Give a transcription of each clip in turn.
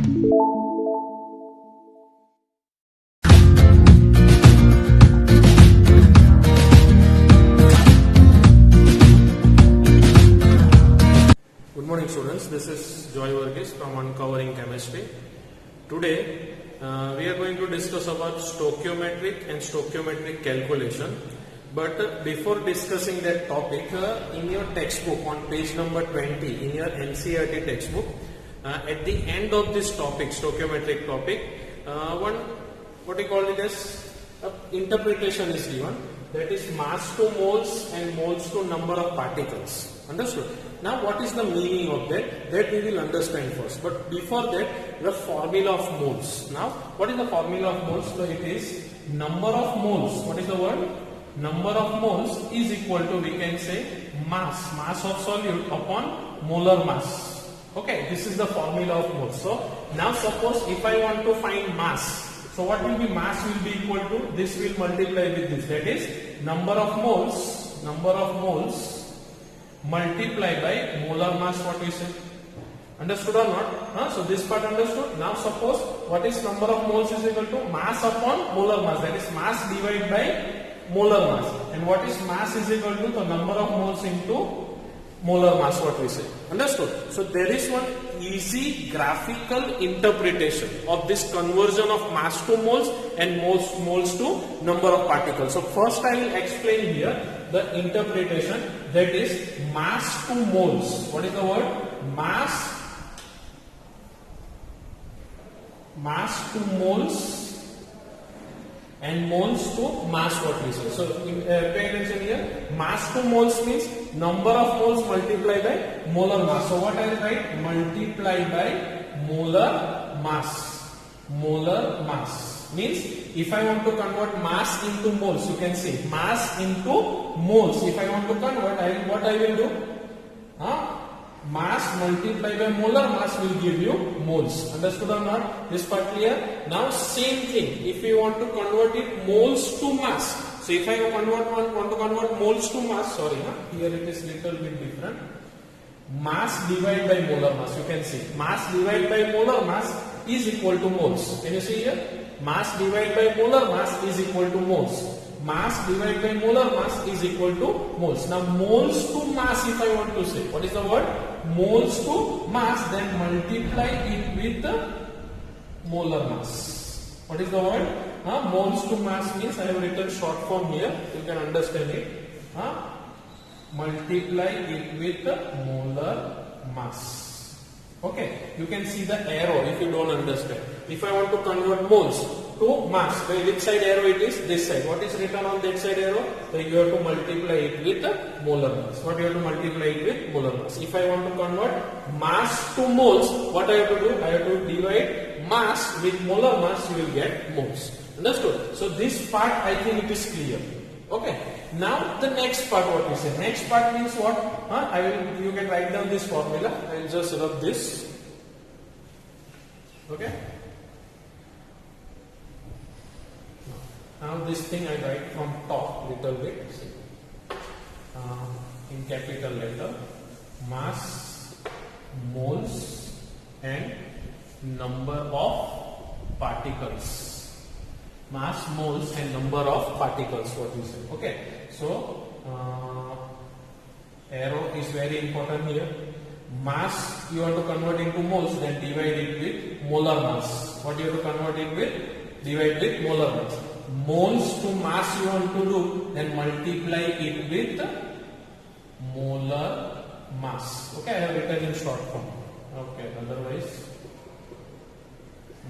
Good morning students, this is Joy Varghese from Uncovering Chemistry. Today we are going to discuss about stoichiometric and stoichiometric calculation. But before discussing that topic, in your textbook on page number 20, in your NCERT textbook, at the end of this topic, stoichiometric topic, one what we call it as interpretation is given, that is mass to moles and moles to number of particles. Understood? Now what is the meaning of that? That we will understand first. But before that, the formula of moles. Now what is the formula of moles? So it is number of moles. What is the word? Number of moles is equal to, we can say, mass of solute upon molar mass. Okay, this is the formula of moles. So now suppose if I want to find mass, so what will be mass will be equal to, this will multiply with this, that is number of moles multiply by molar mass, what we say. Understood or not? So this part understood. Now suppose what is number of moles is equal to mass upon molar mass, that is mass divided by molar mass. And what is mass is equal to the number of moles into molar mass, what we say. Understood? So there is one easy graphical interpretation of this conversion of mass to moles and moles to number of particles. So first I will explain here the interpretation, that is mass to moles. What is the word? Mass to moles and moles to mass, what we say. So pay attention here. Mass to moles means number of moles multiplied by molar mass. So what I will write? Multiply by molar mass. Molar mass means if I want to convert mass into moles, you can see mass into moles. If I want to convert, what I will do? Mass multiplied by molar mass will give you moles. Understood or not? This part clear? Now same thing, if you want to convert it moles to mass. So if I want to convert moles to mass, here it is little bit different. Mass divided by molar mass, you can see. Mass divided by molar mass is equal to moles. Can you see here? Mass divided by molar mass is equal to moles. Mass divided by molar mass is equal to moles. Now moles to mass, if I want to say, what is the word? Moles to mass, then multiply it with the molar mass. What is the word? Moles to mass means, I have written short form here, you can understand it. Multiply it with the molar mass. Okay, you can see the arrow if you don't understand. If I want to convert moles to mass, by which side arrow it is? This side. What is written on that side arrow? So you have to multiply it with molar mass. What you have to multiply it with? Molar mass. If I want to convert mass to moles, what I have to do? I have to divide mass with molar mass, you will get moles. Understood? So this part I think it is clear. Okay. Now the next part, what we say? Next part means what? You can write down this formula. I will just rub this. Okay. Now this thing I write from top little bit. In capital letter. Mass, moles and number of particles. Mass, moles and number of particles, what we say. Okay. So arrow is very important here. Mass you want to convert into moles, then divide it with molar mass. What you have to convert it with? Divide with molar mass. Moles to mass you want to do, then multiply it with molar mass. Okay, I have written in short form. Okay, otherwise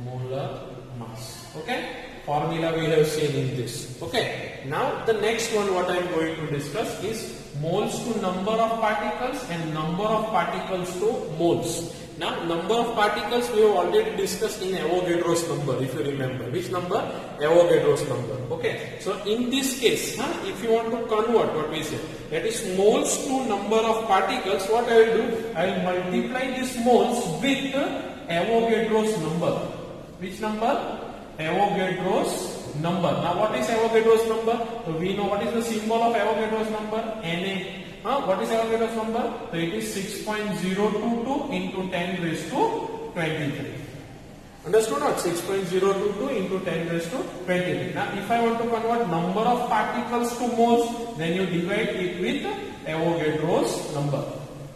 molar mass. Okay, formula we have seen in this. Okay, now the next one what I am going to discuss is moles to number of particles and number of particles to moles. Now number of particles we have already discussed in Avogadro's number, if you remember. Which number? Avogadro's number. Okay, so in this case, if you want to convert, what we say, that is moles to number of particles, what I will do? I will multiply this moles with Avogadro's number. Which number? Avogadro's number. Now what is Avogadro's number? So we know what is the symbol of Avogadro's number? Na. What is Avogadro's number? So it is 6.022 into 10 raised to 23. Understood or 6.022 into 10 raised to 23. Now if I want to convert number of particles to moles, then you divide it with Avogadro's number.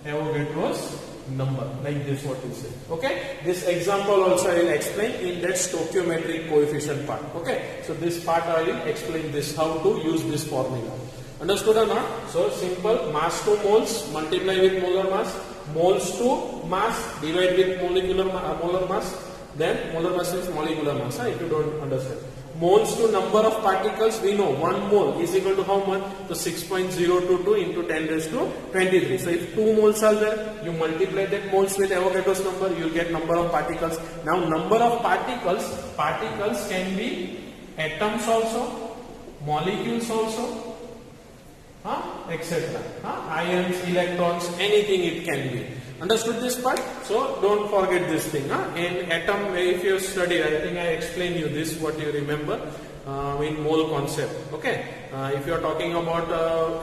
Avogadro's number, like this what you say. Okay, this example also I will explain in that stoichiometric coefficient part. Okay, so this part I will explain this, how to use this formula. Understood or not? So simple, mass to moles multiply with molar mass, moles to mass divide with molar mass, then molar mass is molecular mass, if you don't understand. Moles to number of particles, we know 1 mole is equal to how much? So 6.022 into 10 raised to 23. So if 2 moles are there, you multiply that moles with Avogadro's number, you will get number of particles. Now number of particles can be atoms also, molecules also, etc. Ions, electrons, anything it can be. Understood this part? So don't forget this thing. In atom, if you study, I think I explained you this, what you remember in mole concept. Okay. If you are talking about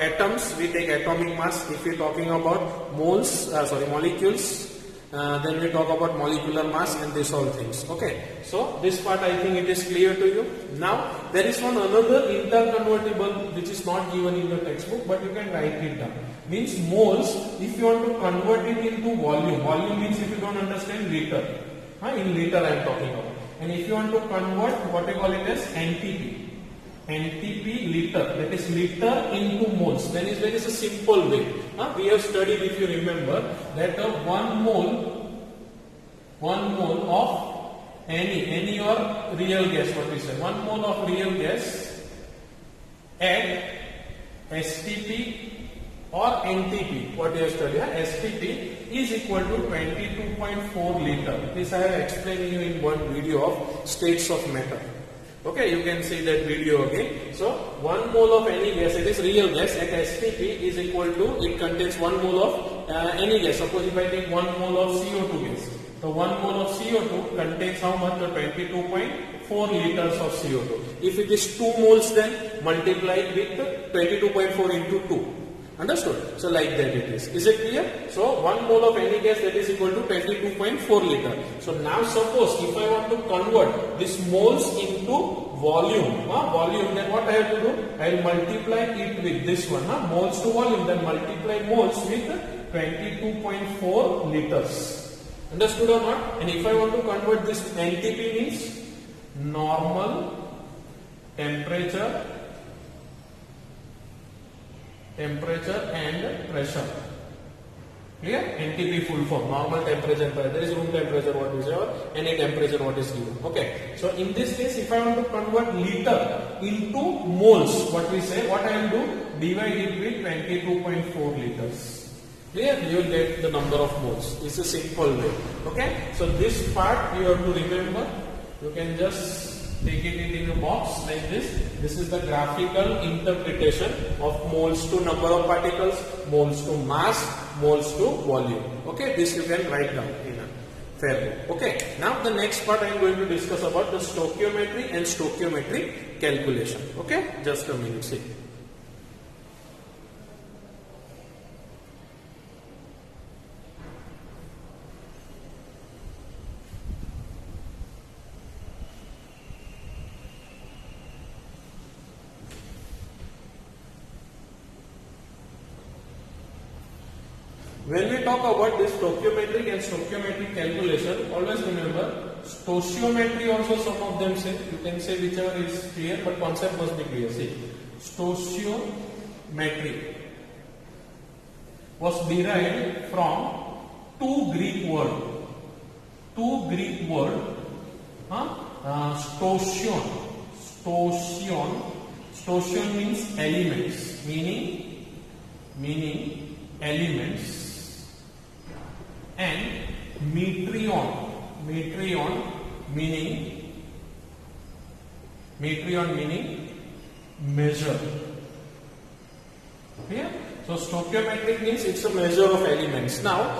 atoms, we take atomic mass. If you are talking about molecules, then we talk about molecular mass and this all things. Okay. So this part I think it is clear to you. Now there is one another interconvertible which is not given in the textbook, but you can write it down. Means moles, if you want to convert it into volume means, if you don't understand, liter. In liter I am talking about. And if you want to convert what we call it as NTP liter, that is liter into moles, then there is a simple way. We have studied, if you remember, that 1 mole of any or real gas, what we say, 1 mole of real gas at STP or NTP, what you have studied, STP is equal to 22.4 liter. This I have explained you in one video of states of matter. Okay, you can see that video again. So 1 mole of any gas, it is real gas, at STP is equal to, it contains 1 mole of any gas. Suppose if I take 1 mole of CO2 gas, so 1 mole of CO2 contains how much? 22.4 liters of CO2. If it is 2 moles, then multiply it with 22.4 into 2. Understood? So like that it is. Is it clear? So 1 mole of any gas, that is equal to 22.4 liter. So now suppose if I want to convert this moles into volume, then what I have to do? I will multiply it with this one, moles to volume, then multiply moles with 22.4 liters. Understood or not? And if I want to convert this, NTP means normal temperature and pressure. Clear? NTP full form, normal temperature and pressure. There is room temperature what is or any temperature what is given. Okay. So in this case, if I want to convert liter into moles, what we say, what I will do? Divide it with 22.4 liters. Clear? You will get the number of moles. It's a simple way. Okay. So this part you have to remember. You can just take it in a box like this. This is the graphical interpretation of moles to number of particles, moles to mass, moles to volume. Okay, this you can write down in a fair way. Okay, now the next part I am going to discuss about the stoichiometry and stoichiometric calculation. Okay, just a minute. See. When we talk about this stoichiometric and stoichiometric calculation, always remember stoichiometry also some of them say. You can say whichever is clear, but concept must be clear. See, stoichiometry was derived from two Greek words. Stoichion means elements, meaning elements. And metreion meaning measure. Yeah? So stoichiometric means it's a measure of elements. Now,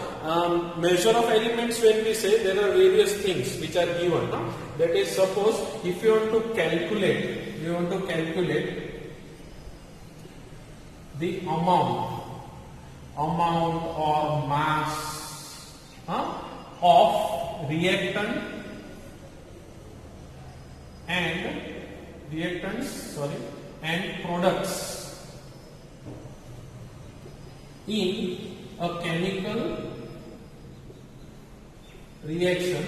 measure of elements, when we say, there are various things which are given. That is, suppose if you want to calculate the amount or mass of reactant and products in a chemical reaction,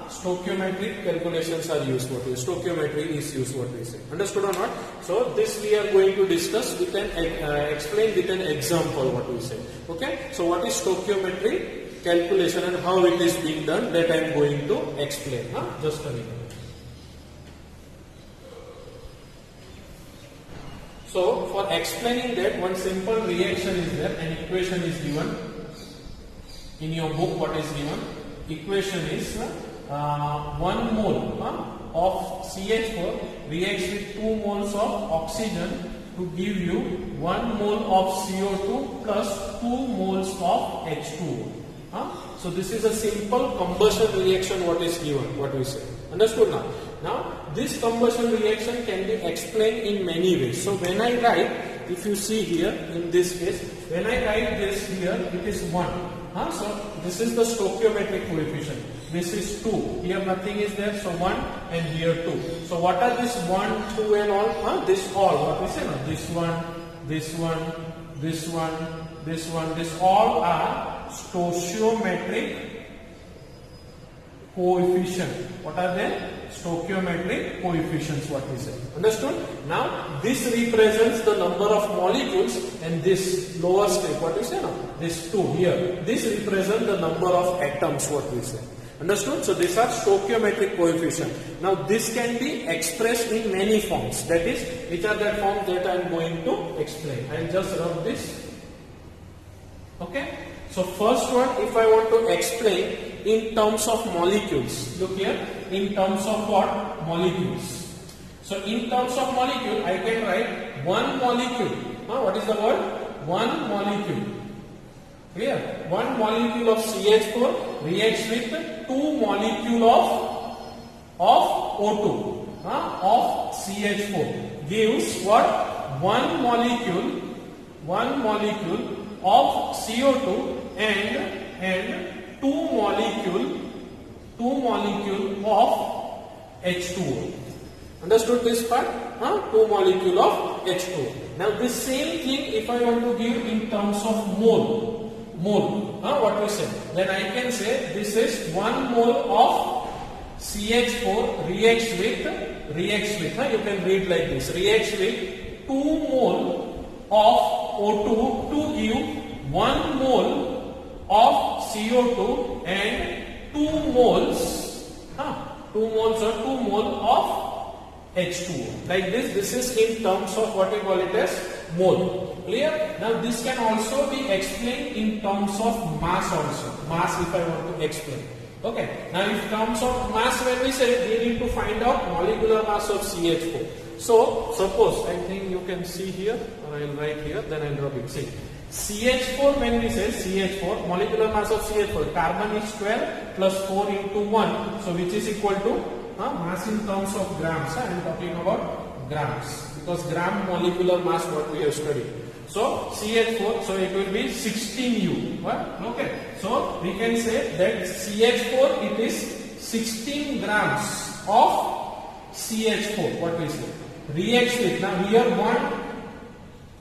stoichiometric calculations are used. What is stoichiometry is used? What we say. Understood or not? So this we are going to discuss with an explain with an example. What we say. Okay. So what is stoichiometry calculation and how it is being done? That I am going to explain. Just a minute. So for explaining that, one simple reaction is there. An equation is given in your book. What is given? Equation is 1 mole of CH4 reacts with 2 moles of oxygen to give you 1 mole of CO2 plus 2 moles of H2O. So this is a simple combustion reaction. What is given? What we say. Understood now? Now this combustion reaction can be explained in many ways. So when I write, if you see here in this case, when I write this here, it is 1. So this is the stoichiometric coefficient. This is 2. Here nothing is there, so 1, and here 2. So what are this 1, 2 and all? This all. What we say now? This one, this one, this one, this one. This all are stoichiometric coefficient. What are they? Stoichiometric coefficients. What we say. Understood? Now this represents the number of molecules, and this lower step. What we say now? This 2 here. This represents the number of atoms. What we say. Understood? So these are stoichiometric coefficient. Now this can be expressed in many forms. That is, which are the forms that I am going to explain. I will just rub this. Okay. So first one, if I want to explain in terms of molecules, look here, in terms of what? Molecules. So in terms of molecule, I can write 1 molecule. What is the word? 1 molecule. Clear? 1 molecule of CH4 reacts with 2 molecule of O2 of CH4 gives what? 1 molecule of CO2 and 2 molecule of H2O. Understood this part? 2 molecule of H2O. Now this same thing, if I want to give in terms of mole, what we say? Then I can say this is 1 mole of CH4 reacts with, you can read like this, reacts with 2 mole of O2 to give 1 mole of CO2 and 2 moles or 2 mole of H2O. Like this is in terms of what we call it as mole. Clear? Now this can also be explained in terms of mass also. Mass, if I want to explain. Okay. Now in terms of mass, when we say, we need to find out molecular mass of CH4. So suppose, I think you can see here, or I will write here, then I will drop it. See, CH4, when we say CH4, molecular mass of CH4, carbon is 12 plus 4 into 1, so which is equal to mass in terms of grams. I am talking about grams, because gram molecular mass what we have studied. So CH4, so it will be 16U. What? Okay. So we can say that CH4, it is 16 grams of CH4. What we say? Reacts with, now here 1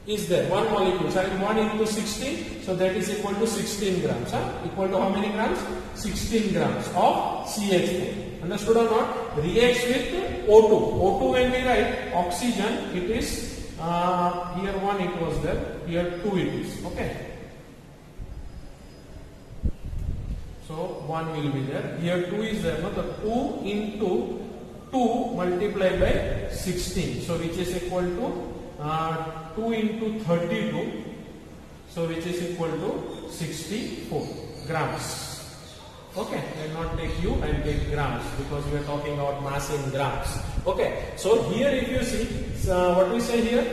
is there, 1 molecule, so 1 into 16, so that is equal to 16 grams. Equal to how many grams? 16 grams of CH4. Understood or not? Reacts with O2. O2, when we write oxygen, it is here 1 it was there, here 2 it is. Okay. So 1 will be there. Here 2 is there. No? The 2 into 2 multiplied by 16. So which is equal to 2 into 32. So which is equal to 64 grams. Okay, I will not take U, I will take grams, because we are talking about mass in grams. Okay, so here if you see, what we say here,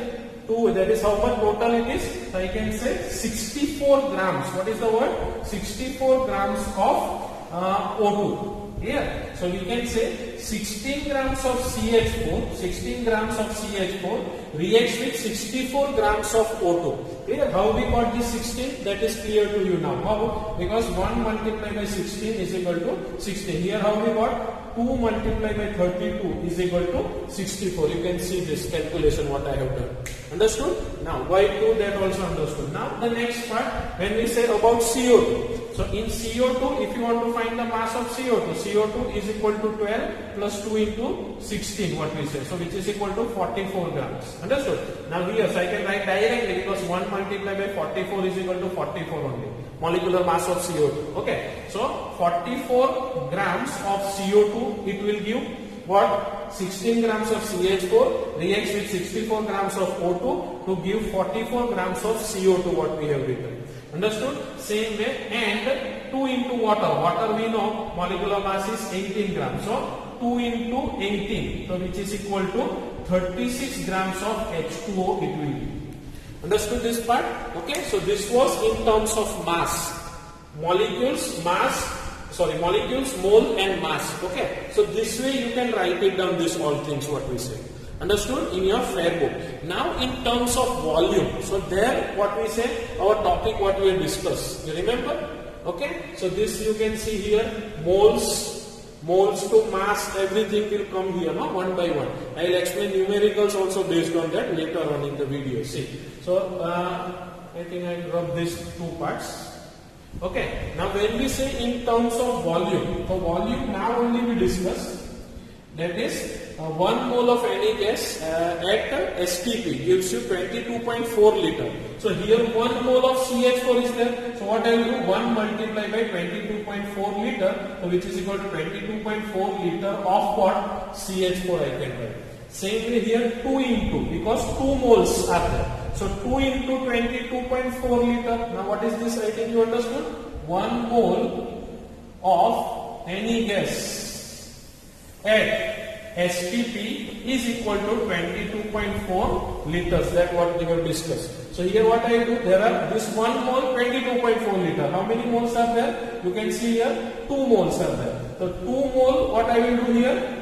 2, that is how much total it is. So I can say 64 grams. What is the word? 64 grams of O2. Here, so we can say 16 grams of CH4 reacts with 64 grams of O2. Here, how we got this 16? That is clear to you now. How? Because 1 multiplied by 16 is equal to 16. Here, how we got? 2 multiplied by 32 is equal to 64. You can see this calculation what I have done. Understood? Now, why 2, that also understood. Now, the next part, when we say about CO2. So, in CO2, if you want to find the mass of CO2, CO2 is equal to 12 plus 2 into 16, what we say. So, which is equal to 44 grams. Understood? Now, here, so I can write directly because 1 multiplied by 44 is equal to 44 only. Molecular mass of CO2. Okay. So, 44 grams of CO2, it will give what? 16 grams of CH4 reacts with 64 grams of O2 to give 44 grams of CO2, what we have written. Understood? Same way, and 2 into water. Water we know molecular mass is 18 grams. So 2 into 18, so which is equal to 36 grams of H2O it will be. Understood this part? Okay, so this was in terms of mass. Molecules, mole and mass. Okay, so this way you can write it down, this all things what we say. Understood? In your fair book. Now in terms of volume, so there what we say, our topic what we have discussed. You remember? Okay, so this you can see here, moles to mass, everything will come here, no? One by one. I will explain numericals also based on that later on in the video. See, so I think I drop these two parts. Okay, now when we say in terms of volume, so volume now only we discuss, that is 1 mole of any gas at STP gives you 22.4 liter. So here 1 mole of CH4 is there. So what I will do? 1 multiplied by 22.4 liter, so which is equal to 22.4 liter of what? CH4 I can write. Same way here 2 into, because 2 moles are there. So 2 into 22.4 liter. Now what is this writing? You understood? 1 mole of any gas at STP is equal to 22.4 liters. That's what we have discussed. So here what I do? There are this 1 mole 22.4 liter. How many moles are there? You can see here 2 moles are there. So 2 mole, what I will do here?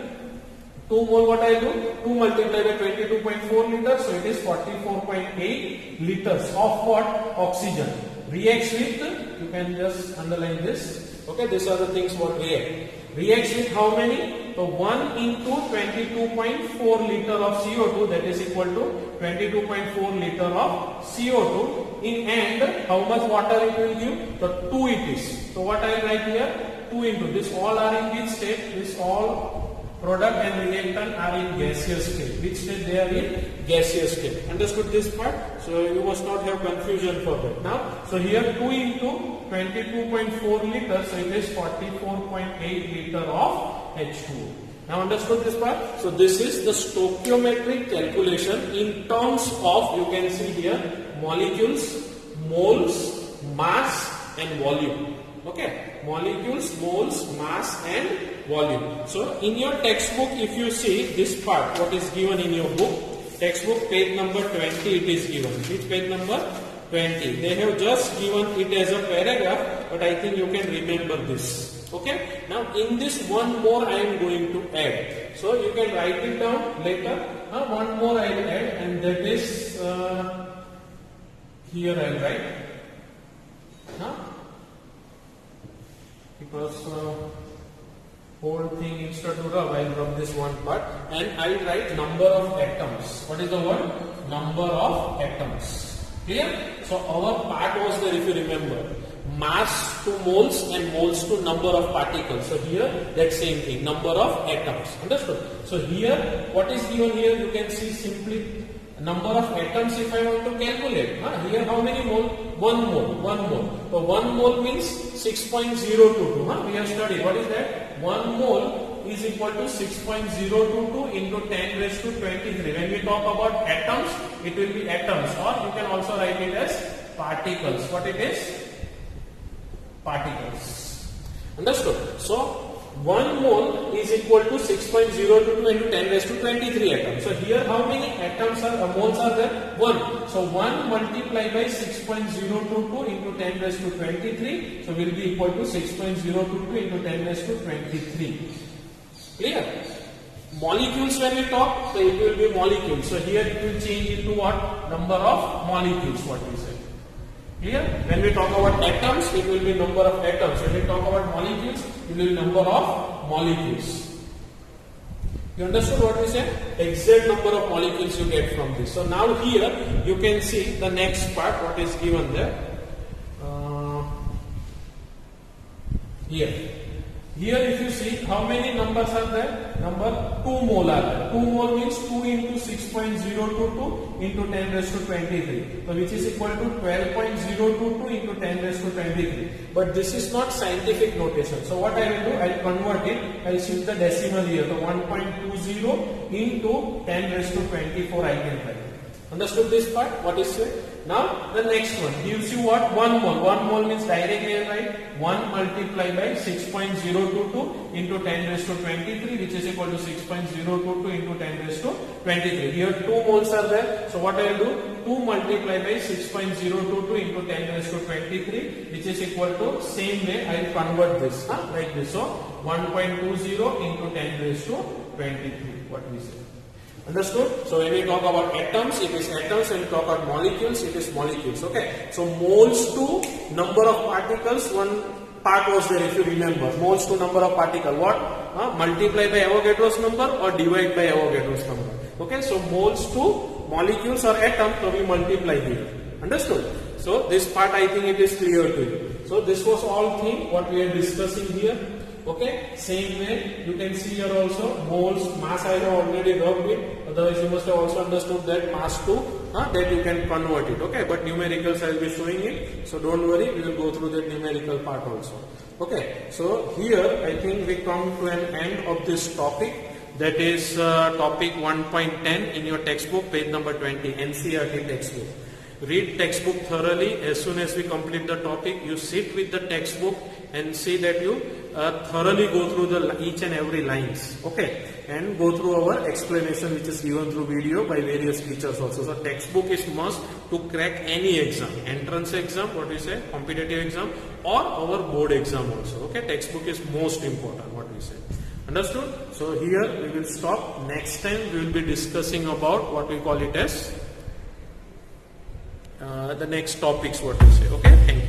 2 mole what I do? 2 multiplied by 22.4 liters. So it is 44.8 liters of what? Oxygen. Reacts with, you can just underline this. Okay, these are the things what react. Reacts with how many? So 1 into 22.4 liter of CO2, that is equal to 22.4 liter of CO2 in, and how much water it will give? So 2 it is. So what I will write here? 2 into, this all are in which state? This all product and reactant are in gaseous state. Which state they are in? Gaseous state. Understood this part? So you must not have confusion for that. Now, so here 2 into 22.4 liters, so it is 44.8 liter of H2O. Now understood this part? So this is the stoichiometric calculation in terms of, you can see here, molecules, moles, mass and volume. Okay, molecules, moles, mass and volume. So in your textbook, if you see this part, what is given in your book, textbook page number 20 it is given. Which page number? 20. They have just given it as a paragraph, but I think you can remember this. Okay, now in this one more I am going to add. So you can write it down later. One more I will add, and that is here I will write. Because whole thing instead of rub, I will rub this one part, and I will write number of atoms. What is the word? Number of atoms. Clear? So our part was there, if you remember, mass to moles and moles to number of particles. So here that same thing, number of atoms. Understood? So here what is given here, you can see simply number of atoms if I want to calculate. Here how many mole? 1 mole. 1 mole. So 1 mole means 6.022. We have studied. What is that? 1 mole is equal to 6.022 into 10 raised to 23. When we talk about atoms, it will be atoms, or you can also write it as particles. What it is? Particles. Understood? So 1 mole is equal to 6.022 into 10 raised to 23 atoms. So here how many atoms are moles are there? 1. So 1 multiplied by 6.022 into 10 raised to 23. So will be equal to 6.022 into 10 raised to 23. Clear? Molecules, when we talk, so it will be molecules. So here it will change into what? Number of molecules, what we say. Clear? When we talk about atoms, it will be number of atoms. When we talk about molecules, it will be number of molecules. You understood what we said? Exact number of molecules you get from this. So now here you can see the next part, what is given there. Here if you see how many numbers are there? Number 2 mole are there. 2 mole means 2 into 6.022 into 10 raised to 23. So which is equal to 12.022 into 10 raised to 23. But this is not scientific notation. So what I will do, I will convert it. I will shift the decimal here. So 1.20 into 10 raised to 24 I can write. Understood this part? What is it? Now the next one gives you what? 1 mole. 1 mole means directly I write 1 multiplied by 6.022 into 10 raised to 23, which is equal to 6.022 into 10 raised to 23. Here 2 moles are there. So what I will do? 2 multiplied by 6.022 into 10 raised to 23, which is equal to, same way I will convert this like this. So 1.20 into 10 raised to 23. What we say? Understood? So when we talk about atoms, it is atoms. When we talk about molecules, it is molecules. Okay. So moles to number of particles. One part was there, if you remember. Moles to number of particles. What? Multiply by Avogadro's number or divide by Avogadro's number. Okay. So moles to molecules or atom. So we multiply here. Understood? So this part I think it is clear to you. So this was all thing what we are discussing here. Okay, same way you can see here also moles, mass I have already rubbed it, otherwise you must have also understood that mass to that you can convert it. Okay, but numericals I will be showing it, so don't worry, we will go through the numerical part also. Okay, so here I think we come to an end of this topic, that is topic 1.10 in your textbook, page number 20, NCERT textbook. Read textbook thoroughly. As soon as we complete the topic, you sit with the textbook and see that you thoroughly go through the each and every lines, okay, and go through our explanation which is given through video by various teachers also. So textbook is must to crack any exam, entrance exam, what we say, competitive exam, or our board exam also. Okay, textbook is most important, what we say. Understood? So here we will stop. Next time we will be discussing about what we call it as the next topics, what we say. Okay, thank you.